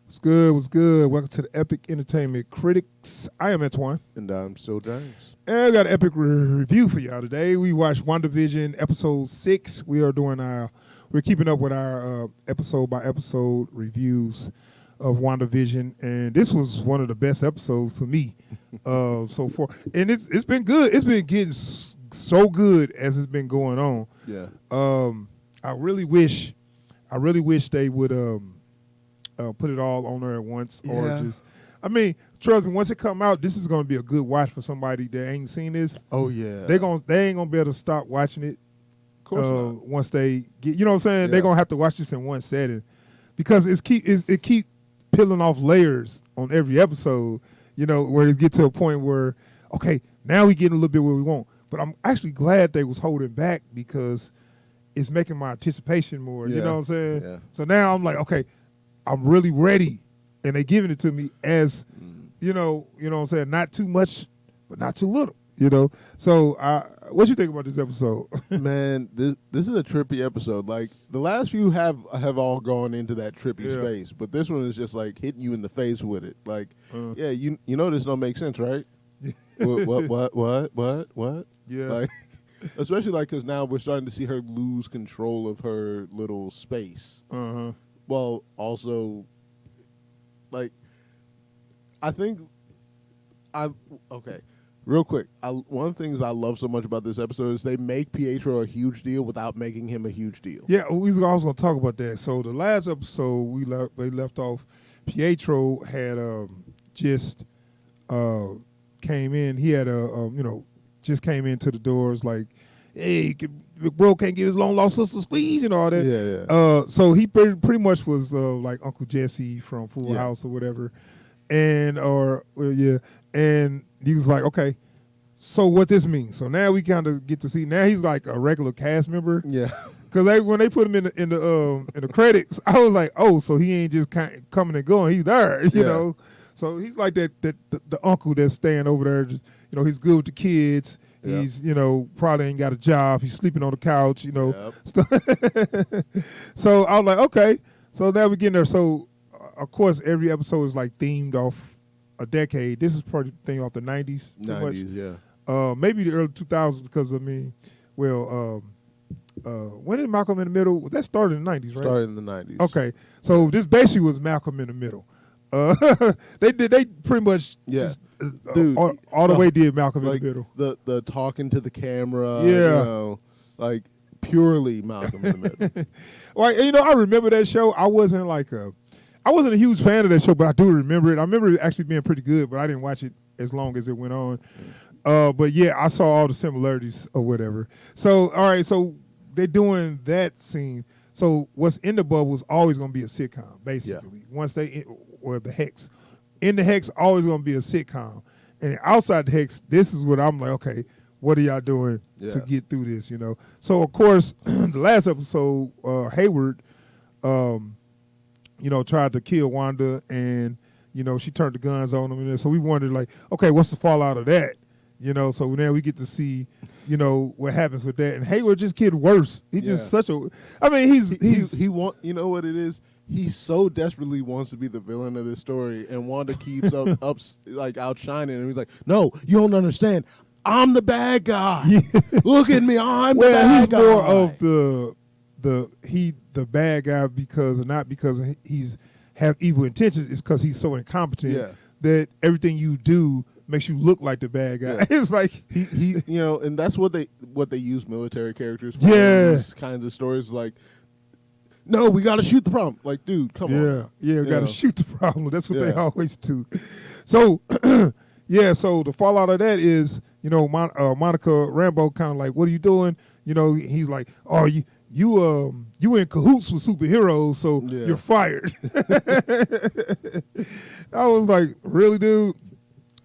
What's good? What's good? Welcome to the Epic Entertainment Critics. I am Antoine. And I'm still James. And I got an epic review for y'all today. We watched WandaVision episode 6. We're keeping up with our episode by episode reviews of WandaVision, and this was one of the best episodes for me so far. And it's been good. It's been getting so good as it's been going on. Yeah. I really wish they would put it all on there at once, or just. I mean, trust me. Once it come out, this is going to be a good watch for somebody that ain't seen this. Oh yeah. They ain't gonna be able to stop watching it. Of course not. Once they get, you know what I'm saying, Yeah. they're gonna have to watch this in one setting, because it keep peeling off layers on every episode. You know, where it get to a point where, okay, now we getting a little bit where we want. But I'm actually glad they was holding back, because it's making my anticipation more. Yeah. You know what I'm saying? Yeah. So now I'm like, okay, I'm really ready, and they giving it to me as, you know what I'm saying, not too much, but not too little. You know, so what you think about this episode? Man, this is a trippy episode. Like the last few have all gone into that trippy space, but this one is just like hitting you in the face with it. Like, yeah, you know this don't make sense, right? What? Yeah. Like, especially like because now we're starting to see her lose control of her little space. Well, also, like, I think okay. Real quick, one of the things I love so much about this episode is they make Pietro a huge deal without making him a huge deal. Yeah, we was also going to talk about that. So the last episode they left off, Pietro had just came in. He had just came into the doors like, hey, bro can't give his long lost sister a squeeze and all that. Yeah. So he pretty much was like Uncle Jesse from Full House or whatever, and he was like, okay, so what this means? So now we kind of get to see. Now he's like a regular cast member. Yeah. Because when they put him in the credits, I was like, oh, so he ain't just coming and going. He's there, you know. So he's like the uncle that's staying over there. Just, he's good with the kids. Yeah. He's probably ain't got a job. He's sleeping on the couch. Yep. So I was like, okay. So now we getting there. So of course every episode is like themed off a decade. This is probably thing off the 90s. 90s, yeah. Maybe the early 2000s, because when did Malcolm in the Middle? That started in the 90s, right? Started in the 90s. Okay, so this basically was Malcolm in the Middle. They pretty much just all the way did Malcolm like in the Middle. The talking to the camera, like purely Malcolm in the Middle. Well, I remember that show. I wasn't a huge fan of that show, but I do remember it. I remember it actually being pretty good, but I didn't watch it as long as it went on. But yeah, I saw all the similarities or whatever. So, all right, so they're doing that scene. So what's in the bubble is always going to be a sitcom, basically. Once the Hex. In the Hex, always going to be a sitcom. And outside the Hex, this is what I'm like, okay, what are y'all doing to get through this, So, of course, the last episode, Hayward, tried to kill Wanda, and, she turned the guns on him. And so we wondered, like, okay, what's the fallout of that? So now we get to see, what happens with that. And Hayward just getting worse. He's just such a, I mean, he want, you know what it is? He so desperately wants to be the villain of this story, and Wanda keeps up like outshining him. He's like, no, you don't understand. I'm the bad guy. Look at me, I'm the bad guy. More of the bad guy not because he's have evil intentions. It's because he's so incompetent that everything you do makes you look like the bad guy. It's like he and that's what they use military characters for. These kinds of stories, like, no, we got to shoot the problem. Like, dude, come on. Yeah, we got to shoot the problem. That's what they always do. So, so the fallout of that is, Monica Rambeau kind of like, what are you doing? He's like, oh, you in cahoots with superheroes, so you're fired. I was like, really, dude?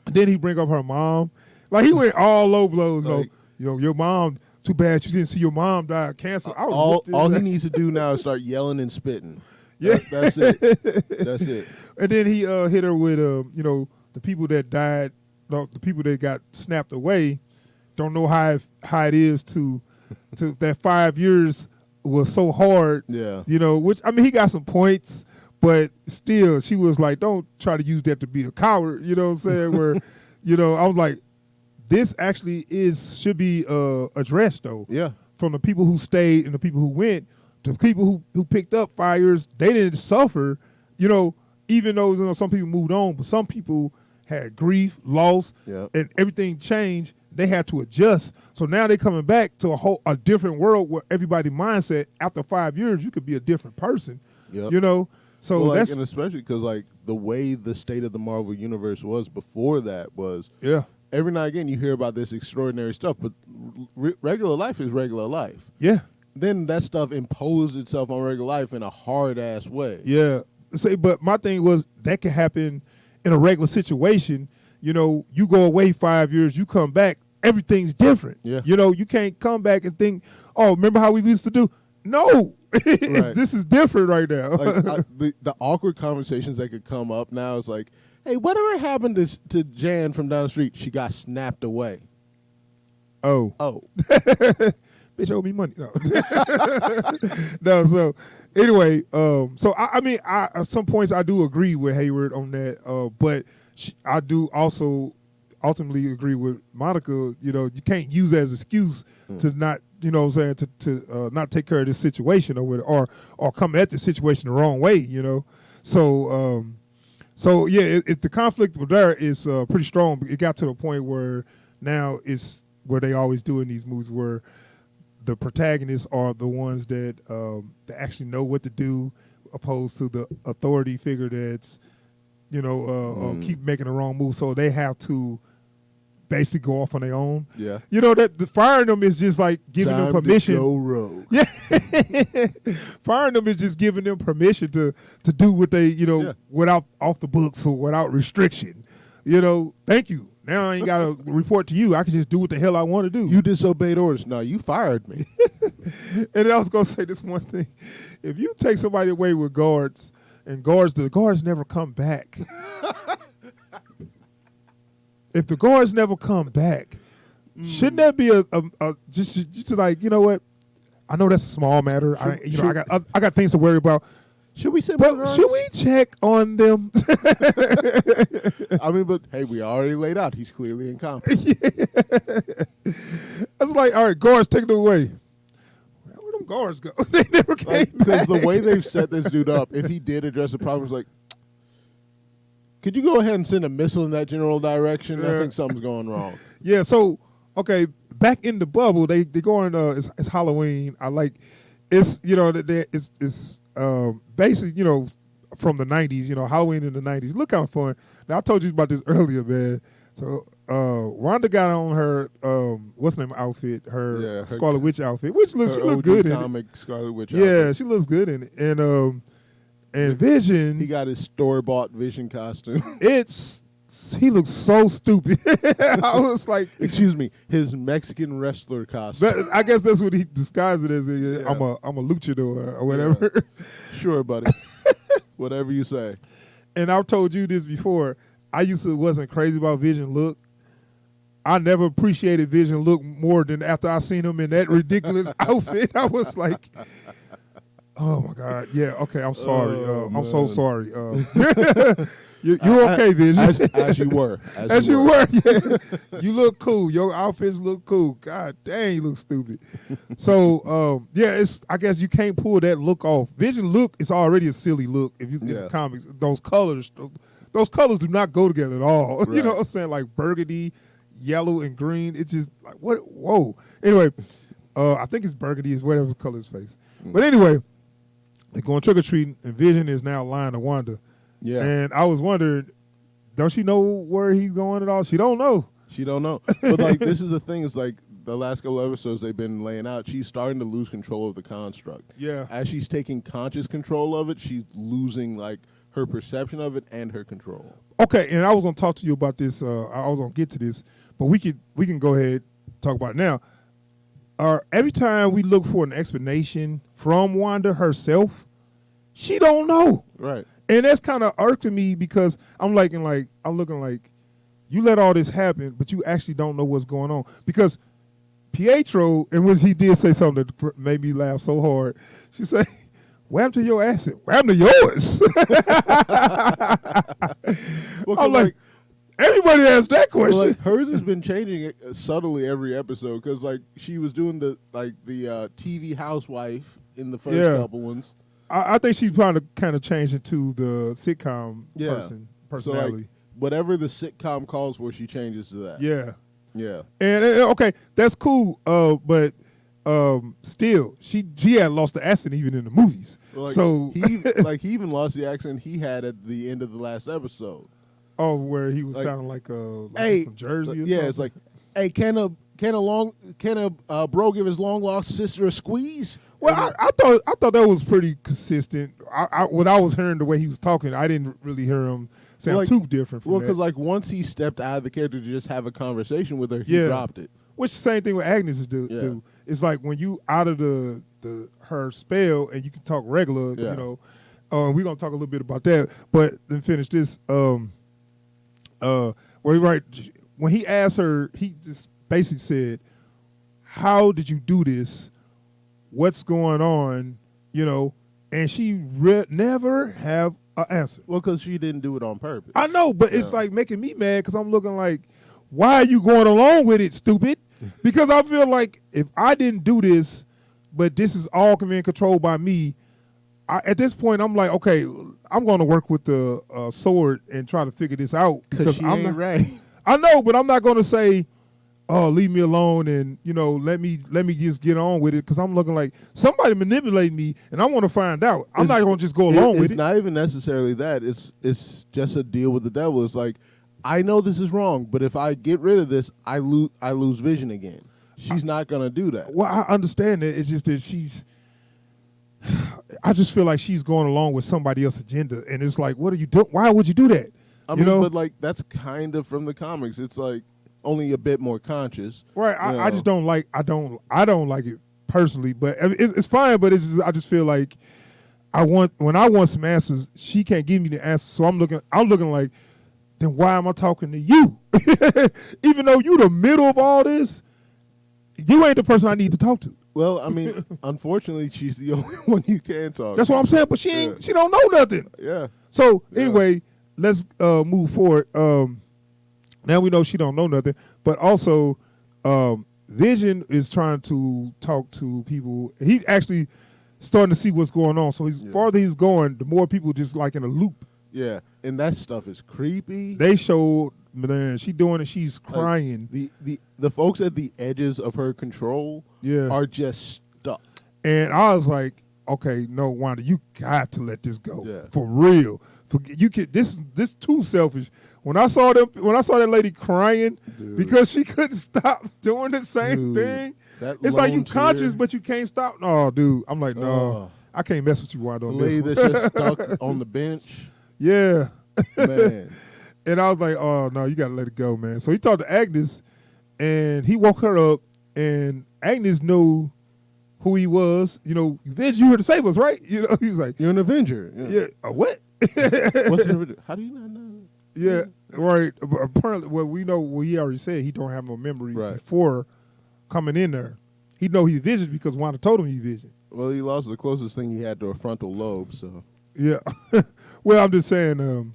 Then he bring up her mom. Like, he went all low blows. Like, your mom, too bad you didn't see your mom die of cancer. All he needs to do now is start yelling and spitting. Yeah. That's it. That's it. And then he hit her with, the people that died, the people that got snapped away, don't know how it is to that 5 years was so hard. Yeah. Which, I mean, he got some points, But still, she was like, don't try to use that to be a coward. You know what I'm saying? Where, I was like, this actually should be addressed, though. Yeah. From the people who stayed and the people who went, the people who picked up fires, they didn't suffer, even though some people moved on, but some people had grief, loss, and everything changed. They had to adjust. So now they're coming back to a different world where everybody's mindset, after 5 years, you could be a different person, So that's... And especially because, the way the state of the Marvel Universe was before that was... Yeah. Every now and again, you hear about this extraordinary stuff, but regular life is regular life. Yeah. Then that stuff imposed itself on regular life in a hard-ass way. Yeah. But my thing was that could happen in a regular situation. You go away 5 years, you come back, everything's different. Yeah. You can't come back and think, oh, remember how we used to do? No. Right. This is different right now. The awkward conversations that could come up now is like, hey, whatever happened to Jan from down the street? She got snapped away. Oh. Bitch owe me money. No. No, so anyway, so I at some points I do agree with Hayward on that, but I do also ultimately agree with Monica. You can't use it as an excuse to not, to not take care of this situation or come at the situation the wrong way, So yeah, the conflict there is pretty strong. It got to the point where now it's where they always do in these movies, where the protagonists are the ones that actually know what to do, opposed to the authority figure that's keep making the wrong move. So they have to basically go off on their own. Yeah, that the firing them is just like giving them permission. To go rogue. Yeah, firing them is just giving them permission to do what they without off the books or without restriction. Thank you. Now I ain't got to report to you. I can just do what the hell I want to do. You disobeyed orders. No, you fired me. And I was gonna say this one thing: if you take somebody away with guards, and the guards never come back. If the guards never come back, shouldn't that be a just like, what? I know that's a small matter. I got things to worry about. Should we say? But should we check on them? But hey, we already laid out. He's clearly incompetent. Yeah. It's like, all right, guards, take them away. Where them guards go? They never came back. Because the way they've set this dude up, if he did address the problem, it's like, could you go ahead and send a missile in that general direction? Yeah. I think something's going wrong. Yeah. So okay, back in the bubble, they go on. It's Halloween. I like. It's it's basically from the 90s. Halloween in the 90s. Look kind of fun. Now I told you about this earlier, man. So Wanda got on her what's the name outfit? Her Scarlet Witch outfit, which looks she look good in it. Scarlet Witch. Yeah, outfit. She looks good in it. And Vision, he got his store-bought Vision costume. He looks so stupid. I was like, excuse me, his Mexican wrestler costume. I guess that's what he disguised it as. Yeah. I'm a luchador or whatever. Yeah. Sure, buddy. Whatever you say. And I've told you this before. I wasn't crazy about Vision look. I never appreciated Vision look more than after I seen him in that ridiculous outfit. I was like, oh my God. Yeah, okay, I'm sorry. I'm so sorry. You're okay, Vision. As you were. As you were, yeah. You look cool. Your outfits look cool. God dang, you look stupid. So, I guess you can't pull that look off. Vision look is already a silly look if you get the comics. Those colors do not go together at all. Right. You know what I'm saying? Like burgundy, yellow, and green. It's just like, what? Whoa. Anyway, I think it's burgundy is whatever color his face. But anyway, they're going trick-or-treating, and Vision is now lying to Wanda. Yeah. And I was wondering, don't she know where he's going at all? She don't know. But this is the thing, is like the last couple episodes they've been laying out, she's starting to lose control of the construct. Yeah. As she's taking conscious control of it, she's losing her perception of it and her control. Okay, and I was gonna talk to you about this. I was gonna get to this, but we can go ahead and talk about it now. Every time we look for an explanation from Wanda herself, she don't know. Right. And that's kind of irking me because I'm looking like you let all this happen, but you actually don't know what's going on. Because Pietro, and when he did say something that made me laugh so hard, she said, what happened to your accent? What happened to yours? Well, I'm like, everybody asks that well, question. like, hers has been changing subtly every episode because like she was doing the TV housewife in the first couple ones. I think she's trying to kind of change into the sitcom personality. So, like, whatever the sitcom calls for, she changes to that. Yeah. Yeah. And okay, that's cool. But still, she had lost the accent even in the movies. Well, like, so he even lost the accent he had at the end of the last episode. Oh, where he was like, sounding like hey, from Jersey. Or yeah, something? it's like, hey, can a bro give his long lost sister a squeeze? Well, I thought that was pretty consistent. When I was hearing the way he was talking, I didn't really hear him sound too different from that. Well, because like once he stepped out of the character to just have a conversation with her, he dropped it. Which the same thing with Agnes do. It's like when you out of her spell and you can talk regular, you know. We're gonna talk a little bit about that, but then finish this. When he asked her, he just basically said, "How did you do this? What's going on?" You know, and she never have an answer. Well, because she didn't do it on purpose. I know, but it's like making me mad because I'm looking like, why are you going along with it, stupid? Because I feel like if I didn't do this, but this is all being controlled by me, at this point I'm like, okay, I'm going to work with the sword and try to figure this out because I'm not right. I know, but I'm not going to say, "Oh, leave me alone," and let me just get on with it because I'm looking like somebody manipulate me, and I want to find out. I'm not going to just go along with it. It's not even necessarily that. It's just a deal with the devil. It's like, I know this is wrong, but if I get rid of this, I lose Vision again. She's not going to do that. Well, I understand that. It's just that I just feel like she's going along with somebody else's agenda, and it's like, what are you doing? Why would you do that? I mean, but like that's kind of from the comics. It's like only a bit more conscious, right? I just don't like. I don't like it personally, but it's fine. But I just feel like when I want some answers, she can't give me the answers. So I'm looking like, then why am I talking to you? Even though you the middle of all this, you ain't the person I need to talk to. Well, I mean, unfortunately, she's the only one you can talk to. That's what I'm saying, but she ain't. She don't know nothing. Yeah. So anyway, let's move forward. Now we know she don't know nothing, but also Vision is trying to talk to people. He's actually starting to see what's going on. So farther he's going, the more people just like in a loop. Yeah, and that stuff is creepy. They showed, man, she doing it. She's crying. Like the folks at the edges of her control are just stuck. And I was like, okay, no, Wanda, you got to let this go for real. This too selfish. When I saw that lady crying because she couldn't stop doing the same thing, it's like you conscious but you can't stop. No, dude, I'm like, no, I can't mess with you, Wanda. The lady that's just stuck on the bench. Yeah, man. And I was like, oh no, you gotta let it go, man. So he talked to Agnes, and he woke her up, and Agnes knew who he was. Vision, you here to save us, right? He's like, you're an Avenger. Yeah. What? What's an Avenger? How do you not know? Yeah, right. Apparently, we know what he already said. He don't have no memory before coming in there. He know he's Vision because Wanda told him he's Vision. Well, he lost the closest thing he had to a frontal lobe, so. Yeah. Well, I'm just saying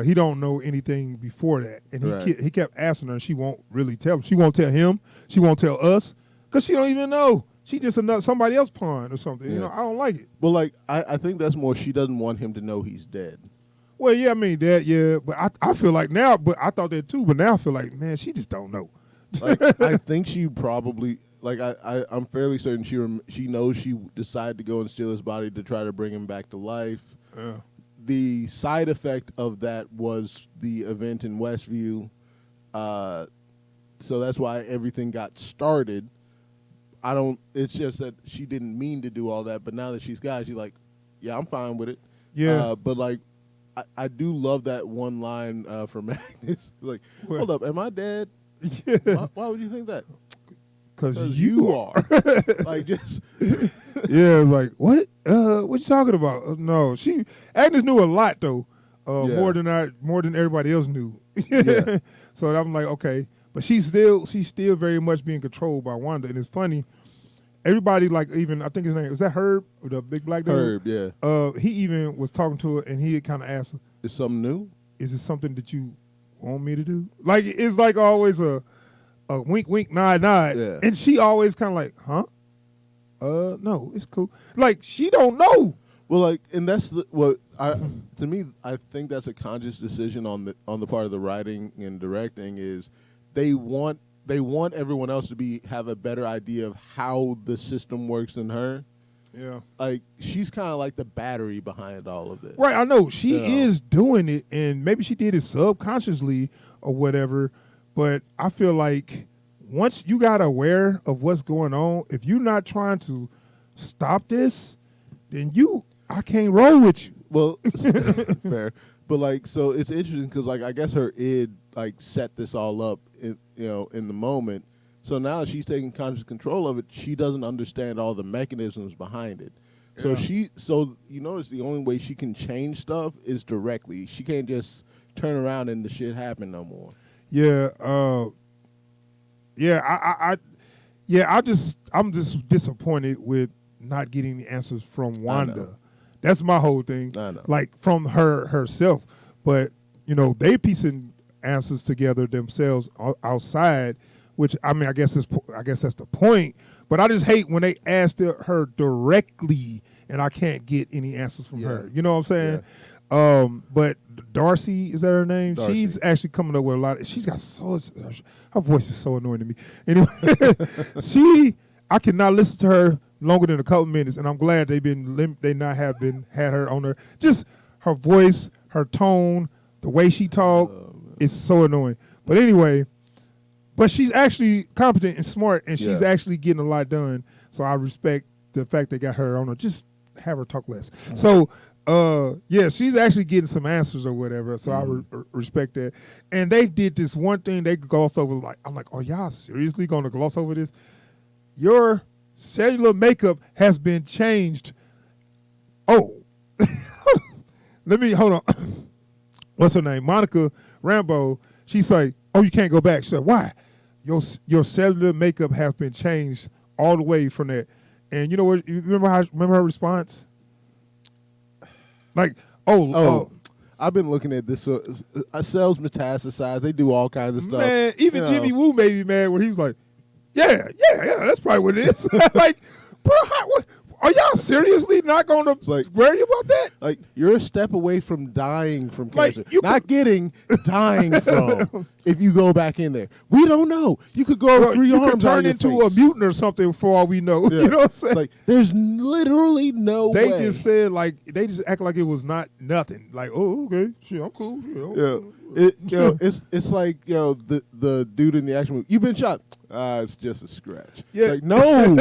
he don't know anything before that. And he kept asking her, and she won't really tell him. She won't tell him. She won't tell us because she don't even know. She just somebody else pawn or something. Yeah. I don't like it. Well, like, I think that's more she doesn't want him to know he's dead. Well, yeah, I mean that, yeah, but I feel like now, but I thought that too, but now I feel like, man, she just don't know. Like, I think she probably, like, I'm fairly certain she knows she decided to go and steal his body to try to bring him back to life. Yeah. The side effect of that was the event in Westview, so that's why everything got started. It's just that she didn't mean to do all that, but now that she's like, yeah, I'm fine with it. Yeah. But like, I do love that one line from Agnes. Like, hold up, am I dead? Yeah. Why would you think that? Because you are. Like, just. Yeah, like, what? What you talking about? No, Agnes knew a lot though, more than everybody else knew. Yeah. So I'm like, okay, but she's still very much being controlled by Wanda, and it's funny. everybody, like, even I think his name was that Herb, the big black dude. Herb, yeah. He even was talking to her, and he kind of asked her, Is something new? "Is it something that you want me to do?" Like, it's like always a wink, wink, nod, nod, and she always kind of like, "Huh? No, it's cool." Like, she don't know. Well, like, and that's to me, I think that's a conscious decision on the part of the writing and directing is they want everyone else to have a better idea of how the system works than her. Yeah. Like, she's kind of like the battery behind all of this. Right, I know. She is doing it, and maybe she did it subconsciously or whatever, but I feel like once you got aware of what's going on, if you're not trying to stop this, then I can't roll with you. Well, fair. But, like, so it's interesting because, like, I guess her id, like, set this all up, in the moment. So now she's taking conscious control of it. She doesn't understand all the mechanisms behind it. So you notice the only way she can change stuff is directly. She can't just turn around and the shit happen no more. Yeah. I'm just disappointed with not getting the answers from Wanda. That's my whole thing. I know. Like, from herself. But, they piecing answers together themselves outside, which, I mean, I guess that's the point. But I just hate when they ask her directly and I can't get any answers from her. You know what I'm saying? Yeah. But Darcy, is that her name? Darcy. She's actually coming up with a lot. She's got her voice is so annoying to me. Anyway, I cannot listen to her longer than a couple minutes, and I'm glad had her on her. Just her voice, her tone, the way she talk is so annoying. But anyway, but she's actually competent and smart, and she's actually getting a lot done. So I respect the fact they got her on her. Just have her talk less. So, she's actually getting some answers or whatever. So I respect that. And they did this one thing they glossed over. Like, I'm like, oh, y'all seriously going to gloss over this? Your cellular makeup has been changed. Oh, hold on. What's her name? Monica Rambeau. She's like, oh, you can't go back. She said, why? Your cellular makeup has been changed all the way from that. And you know what? You remember her response? Like, I've been looking at this. Cells metastasize. They do all kinds of stuff. Man, even Jimmy Woo made me mad when he was like, yeah, that's probably what it is. Like, bro, are y'all seriously not going to worry about that? Like, you're a step away from dying from cancer. Dying from if you go back in there. We don't know. You could go through your arm. You could turn into a mutant or something for all we know. Yeah. You know what I'm saying? Like, there's literally no way. They just said, like, they just act like it was not nothing. Like, oh, okay, shit, I'm cool. It's like, the dude in the action movie. You've been shot. It's just a scratch. Yeah. Like, no.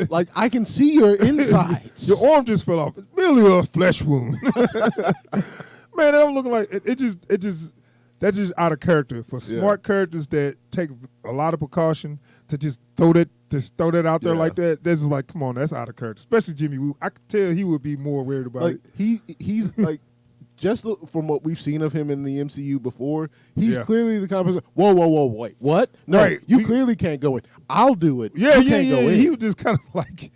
Like, I can see your insides. Your arm just fell off. It's merely a flesh wound. Man, that don't look like that's just out of character for smart characters that take a lot of precaution to just throw that out there like that. This is like, come on, that's out of character. Especially Jimmy Woo. I could tell he would be more worried about it. He's like, just from what we've seen of him in the MCU before, he's clearly the kind of person. Whoa, wait, what? No, right. You clearly can't go in. I'll do it. Yeah, you can't go in. He was just kind of like,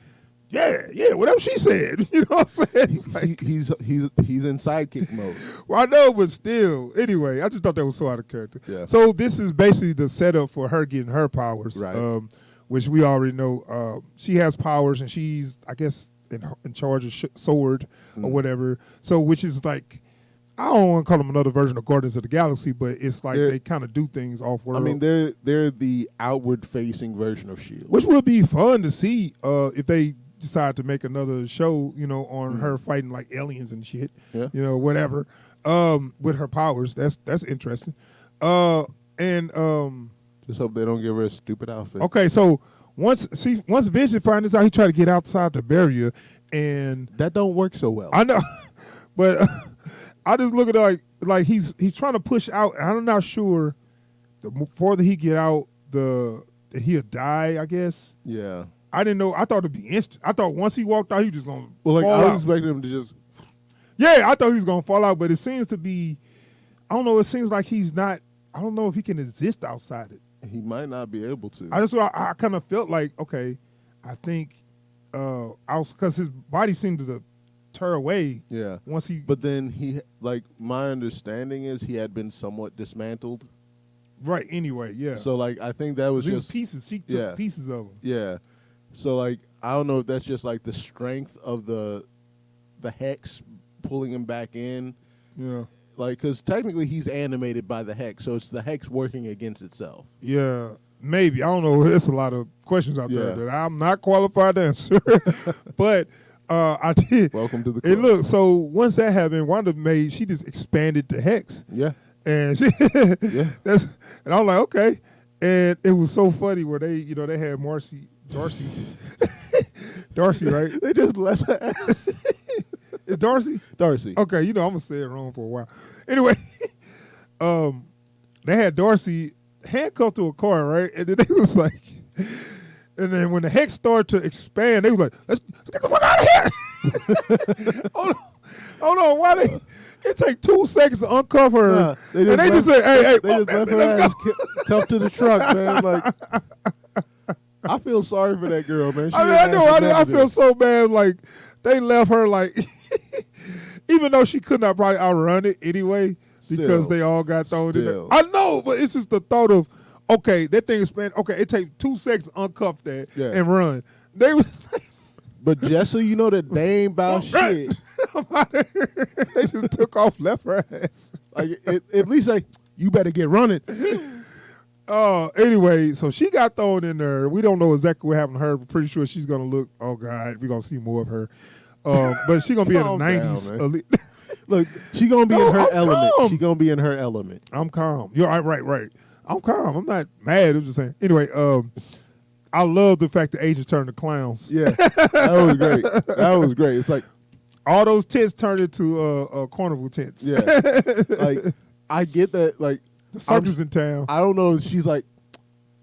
whatever she said. You know what I'm saying? He's in sidekick mode. Well, I know, but still. Anyway, I just thought that was so out of character. Yeah. So this is basically the setup for her getting her powers, right? Which we already know. She has powers, and she's, I guess, in charge of sword or whatever. So, which is like, I don't want to call them another version of Guardians of the Galaxy, but it's like they kind of do things off-world. I mean, they're the outward-facing version of S.H.I.E.L.D. Which would be fun to see if they decide to make another show, on her fighting like aliens and shit, whatever, with her powers. That's interesting. And just hope they don't give her a stupid outfit. Okay, so once Vision finds out, he tried to get outside the barrier, and that don't work so well. I know, but I just look at it like he's trying to push out. And I'm not sure the further he get out, that he'll die, I guess. Yeah. I didn't know. I thought it'd be instant. I thought once he walked out, he was just going to fall I was out. expecting him to just... Yeah, I thought he was going to fall out, but it seems to be... I don't know. It seems like he's not... I don't know if he can exist outside it. He might not be able to. I kind of felt like, okay, I think because his body seemed to tear away. Yeah. Once he. But then he, like, my understanding is he had been somewhat dismantled. Right. Anyway, yeah. So, like, I think that was just pieces. She took pieces of him. Yeah. So, like, I don't know if that's just like the strength of the hex pulling him back in. Yeah. Like, because technically he's animated by the hex, so it's the hex working against itself. Yeah. Maybe. I don't know. There's a lot of questions out there that I'm not qualified to answer. But I did. Welcome to the club. And look, so once that happened, Wanda she just expanded the hex. Yeah. And she, and I was like, okay. And it was so funny where they had Darcy, right? They just left her ass. Is Darcy? Darcy. Okay, I'm gonna say it wrong for a while. Anyway, they had Darcy handcuffed to a car, right? And then they was like, and then when the hex started to expand, they was like, let's get the fuck out of here. Hold on, why they? It take 2 seconds to uncuff her, Nah, and they just said, "Hey, they just left her ass cuffed to the truck, man." Like, I feel sorry for that girl, man. I feel so bad. Like they left her, like even though she could not probably outrun it anyway because they all got thrown in there. I know, but it's just the thought of okay, that thing is spent. Okay, it take 2 seconds to uncuff that and run. They was like, but just so you know that they ain't about shit. They just took off, left her ass. Like at least like you better get running. Anyway, so she got thrown in there. We don't know exactly what happened to her. We're pretty sure she's gonna look. Oh God, we're gonna see more of her. But she's gonna be in the 90s. Look, she's gonna be in her element. She's gonna be in her element. I'm calm. You're right. I'm calm. I'm not mad. I'm just saying. Anyway, I love the fact the agents turned to clowns. Yeah, that was great. That was great. It's like all those tents turned into carnival tents. Yeah, like I get that. Like the circus in town. I don't know if she's like,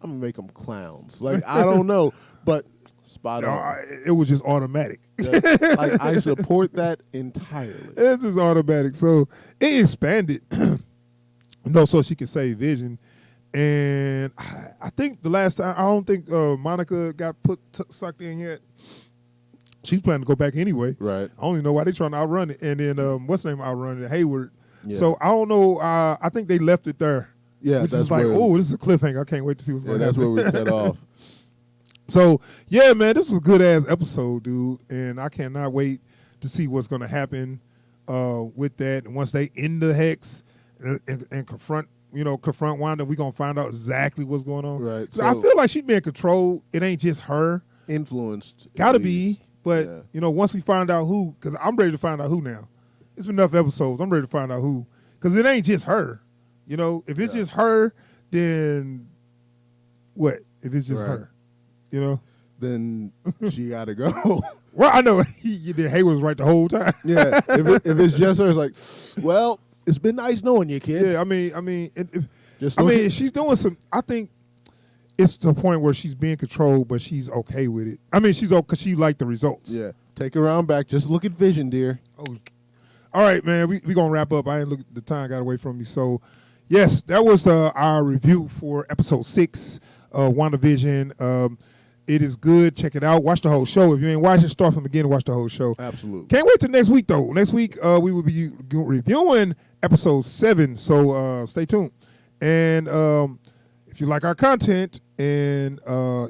I'm gonna make them clowns. Like I don't know, but spot on. It was just automatic. Yeah, like I support that entirely. It's just automatic. So it expanded. So she could save Vision. And I think the last time, I don't think Monica got sucked in yet. She's planning to go back anyway. Right. I don't even know why they're trying to outrun it. And then, what's the name outrun it? Hayward. Yeah. So I don't know. I think they left it there. Yeah, which is like, oh, this is a cliffhanger. I can't wait to see what's going to happen. That's where we cut off. So, yeah, man, this was a good-ass episode, dude. And I cannot wait to see what's going to happen with that. And once they end the hex and confront Wanda, we're going to find out exactly what's going on. Right. So I feel like she's being controlled. It ain't just her. Influenced. Got to be. But, once we find out who, because I'm ready to find out who now. It's been enough episodes. I'm ready to find out who. Because it ain't just her. If it's just her, then what? If it's just her, then she got to go. Well, I know. Hayward was right the whole time. Yeah. If it's just her, it's like, well, it's been nice knowing you, kid. Yeah, I mean, she's doing some. I think it's the point where she's being controlled, but she's okay with it. I mean, she's okay because she liked the results. Yeah, take her around back. Just look at Vision, dear. Oh, all right, man. We gonna wrap up. I ain't look. The time got away from me. So, yes, that was our review for episode 6, WandaVision. It is good. Check it out. Watch the whole show. If you ain't watching, start from the beginning. Watch the whole show. Absolutely. Can't wait till next week, though. Next week, we will be reviewing episode 7, so stay tuned. And if you like our content, and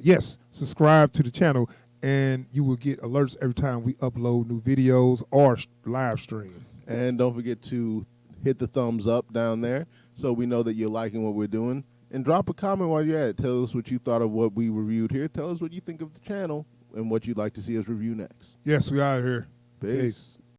yes, subscribe to the channel, and you will get alerts every time we upload new videos or live stream. And don't forget to hit the thumbs up down there so we know that you're liking what we're doing. And drop a comment while you're at it. Tell us what you thought of what we reviewed here. Tell us what you think of the channel and what you'd like to see us review next. Yes, we out here. Peace.